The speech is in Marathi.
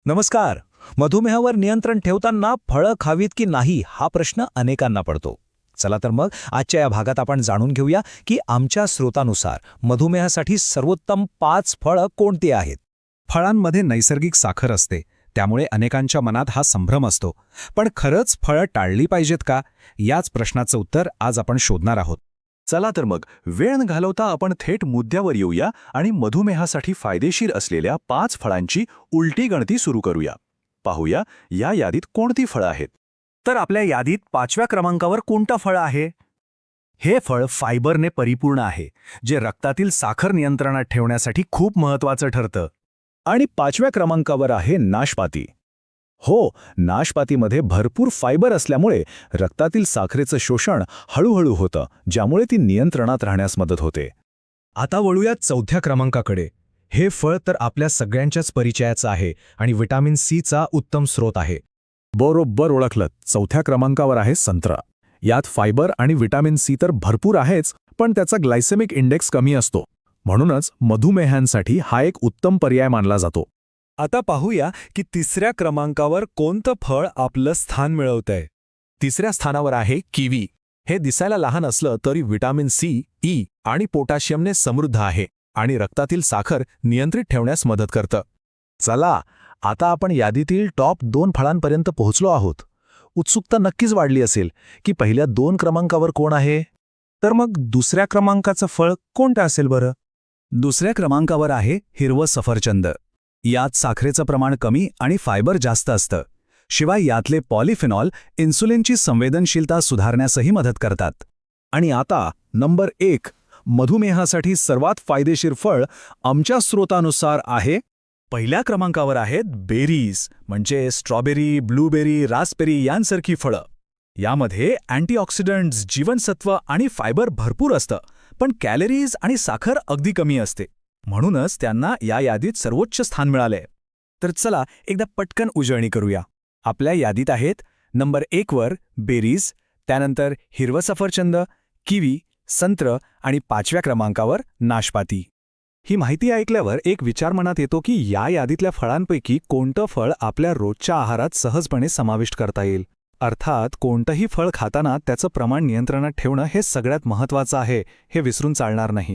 नमस्कार. मधुमेहावर नियंत्रण ठेवताना फळं खावीत की नाही हा प्रश्न अनेकांना पडतो. चला तर मग आजच्या या भागात आपण जाणून घेऊया की आमच्या स्रोतानुसार मधुमेहासाठी सर्वोत्तम 5 फळं कोणती आहेत. फळांमध्ये नैसर्गिक साखर असते, त्यामुळे अनेकांच्या मनात हा संभ्रम असतो. पण खरंच फळं टाळली पाहिजेत का? याच प्रश्नाचं उत्तर आज आपण शोधणार आहोत. चला तर मग वेळ न घालवता आपण थेट मुद्द्यावर येऊया आणि मधुमेहासाठी फायदेशीर असलेल्या 5 फळांची उलटी गणती सुरू करूया. पाहूया या यादीत कोणती फळं आहेत. तर आपल्या यादीत 5व्या क्रमांकावर कोणतं फळ आहे? हे फळ फायबरने परिपूर्ण आहे, जे रक्तातील साखर नियंत्रणात ठेवण्यासाठी खूप महत्त्वाचं ठरतं. आणि 5व्या क्रमांकावर आहे नाशपाती. हो, नाशपातीमध्ये भरपूर फायबर असल्यामुळे रक्तातील साखरेचं शोषण हळूहळू होतं, ज्यामुळे ती नियंत्रणात राहण्यास मदत होते. आता वळूया 4थ्या क्रमांकाकडे. हे फळ तर आपल्या सगळ्यांच्याच परिचयाचं आहे आणि व्हिटॅमिन सीचा उत्तम स्रोत आहे. बरोबर ओळखलं. 4थ्या क्रमांकावर आहे संत्रा. यात फायबर आणि व्हिटॅमिन सी तर भरपूर आहेच, पण त्याचा ग्लायसेमिक इंडेक्स कमी असतो. म्हणूनच मधुमेहांसाठी हा एक उत्तम पर्याय मानला जातो. आता पाहूया की 3ऱ्या क्रमांकावर कोणतं फळ आपलं स्थान मिळवतंय. 3ऱ्या स्थानावर आहे किवी. हे दिसायला लहान असलं तरी व्हिटॅमिन सी, ई आणि पोटॅशियमने समृद्ध आहे आणि रक्तातील साखर नियंत्रित ठेवण्यास मदत करतं. चला, आता आपण यादीतील टॉप 2 फळांपर्यंत पोहोचलो आहोत. उत्सुकता नक्कीच वाढली असेल की पहिल्या 2 क्रमांकावर कोण आहे. तर मग 2ऱ्या क्रमांकाचं फळ कोणतं असेल बरं? 2ऱ्या क्रमांकावर आहे हिरवं सफरचंद. यात साखरेचं प्रमाण कमी आणि फायबर जास्त असतं. शिवाय यातले पॉलिफेनॉल इन्सुलिनची संवेदनशीलता सुधारण्यासही मदत करतात. आणि आता नंबर 1, मधुमेहासाठी सर्वात फायदेशीर फळ आमच्या स्रोतानुसार आहे. पहिल्या क्रमांकावर आहेत बेरीज, म्हणजे स्ट्रॉबेरी, ब्लूबेरी, रास्पबेरी यांसारखी फळं. यामध्ये अँटीऑक्सिडंट्स, जीवनसत्व आणि फायबर भरपूर असतं, पण कॅलरीज आणि साखर अगदी कमी असते. म्हणूनच त्यांना या यादीत सर्वोच्च स्थान मिळालंय. तर चला एकदा पटकन उजळणी करूया. आपल्या यादीत आहेत नंबर 1 वर बेरीज, त्यानंतर हिरवं सफरचंद, किवी, संत्र आणि 5व्या क्रमांकावर नाशपाती. ही माहिती ऐकल्यावर एक विचार मनात येतो की या यादीतल्या फळांपैकी कोणतं फळ आपल्या रोजच्या आहारात सहजपणे समाविष्ट करता येईल. अर्थात कोणतंही फळ खाताना त्याचं प्रमाण नियंत्रणात ठेवणं हे सगळ्यात महत्त्वाचं आहे, हे विसरून चालणार नाही.